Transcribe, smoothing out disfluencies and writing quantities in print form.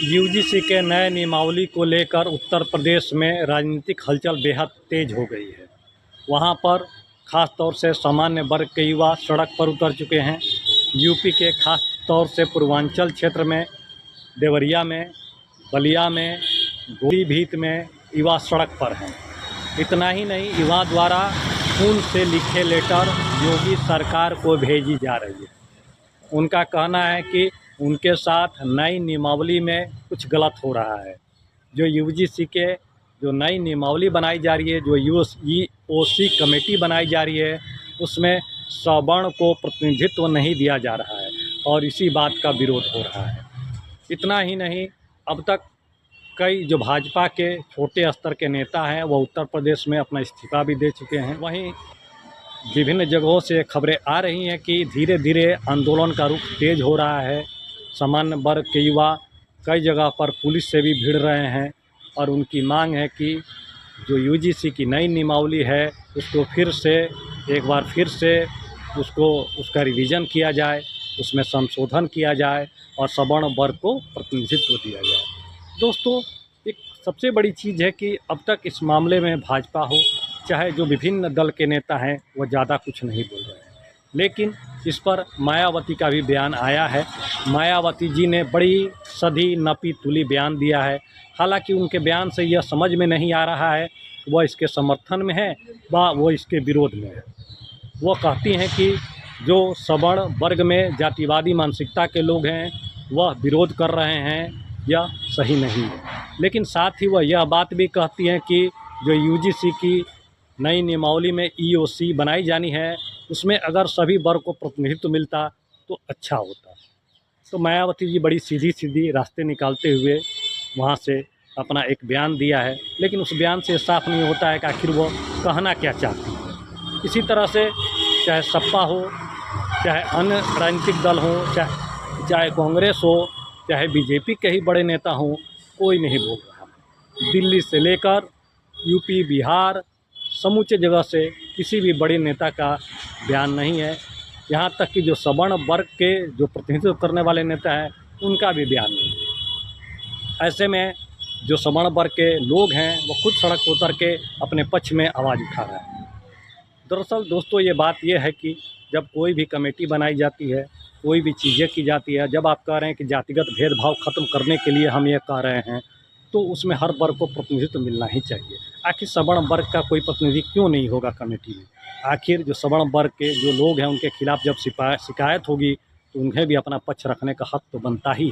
UGC के नए नियमावली को लेकर उत्तर प्रदेश में राजनीतिक हलचल बेहद तेज हो गई है। वहां पर ख़ास तौर से सामान्य वर्ग के युवा सड़क पर उतर चुके हैं। यूपी के खास तौर से पूर्वांचल क्षेत्र में, देवरिया में, बलिया में, पीलीभीत में युवा सड़क पर हैं। इतना ही नहीं, युवा द्वारा खून से लिखे लेटर योगी सरकार को भेजी जा रही है। उनका कहना है कि उनके साथ नई नियमावली में कुछ गलत हो रहा है। जो यूजीसी के जो नई नियमावली बनाई जा रही है, जो ईओसी कमेटी बनाई जा रही है, उसमें सवर्ण को प्रतिनिधित्व नहीं दिया जा रहा है और इसी बात का विरोध हो रहा है। इतना ही नहीं, अब तक कई जो भाजपा के छोटे स्तर के नेता हैं वो उत्तर प्रदेश में अपना इस्तीफा भी दे चुके हैं। वहीं विभिन्न जगहों से खबरें आ रही हैं कि धीरे धीरे आंदोलन का रुख तेज हो रहा है। सामान्य वर्ग के युवा कई जगह पर पुलिस से भी भिड़ रहे हैं और उनकी मांग है कि जो यूजीसी की नई नियमावली है उसको एक बार फिर से उसका रिवीजन किया जाए, उसमें संशोधन किया जाए और सवर्ण वर्ग को प्रतिनिधित्व दिया जाए। दोस्तों, एक सबसे बड़ी चीज़ है कि अब तक इस मामले में भाजपा हो चाहे जो विभिन्न दल के नेता हैं वो ज़्यादा कुछ नहीं बोल रहे हैं, लेकिन इस पर मायावती का भी बयान आया है। मायावती जी ने बड़ी सधी नपी तुली बयान दिया है। हालांकि उनके बयान से यह समझ में नहीं आ रहा है वह इसके समर्थन में है व वो इसके विरोध में है। वो कहती हैं कि जो सवर्ण वर्ग में जातिवादी मानसिकता के लोग हैं वह विरोध कर रहे हैं, यह सही नहीं है। लेकिन साथ ही वह यह बात भी कहती हैं कि जो यूजीसी की नई नियमावली में ईओसी बनाई जानी है उसमें अगर सभी वर्ग को प्रतिनिधित्व मिलता तो अच्छा होता। तो मायावती जी बड़ी सीधी रास्ते निकालते हुए वहाँ से अपना एक बयान दिया है, लेकिन उस बयान से साफ नहीं होता है कि आखिर वो कहना क्या चाहती है। इसी तरह से चाहे सपा हो, चाहे अन्य राजनीतिक दल हो, चाहे कांग्रेस हो, चाहे बीजेपी के ही बड़े नेता हों, कोई नहीं बोल रहा। दिल्ली से लेकर यूपी, बिहार, समूचे जगह से किसी भी बड़े नेता का बयान नहीं है। यहाँ तक कि जो सवर्ण वर्ग के जो प्रतिनिधित्व करने वाले नेता हैं उनका भी बयान नहीं है। ऐसे में जो सवर्ण वर्ग के लोग हैं वो खुद सड़क पर उतर के अपने पक्ष में आवाज़ उठा रहे हैं। दरअसल दोस्तों, ये बात यह है कि जब कोई भी कमेटी बनाई जाती है, कोई भी चीज़ें की जाती है, जब आप कह रहे हैं कि जातिगत भेदभाव ख़त्म करने के लिए हम ये कह रहे हैं, तो उसमें हर वर्ग को प्रतिनिधित्व मिलना ही चाहिए। आखिर सवर्ण वर्ग का कोई प्रतिनिधि क्यों नहीं होगा कमेटी में? आखिर जो सवर्ण वर्ग के जो लोग हैं उनके खिलाफ़ जब शिकायत होगी तो उन्हें भी अपना पक्ष रखने का हक तो बनता ही है।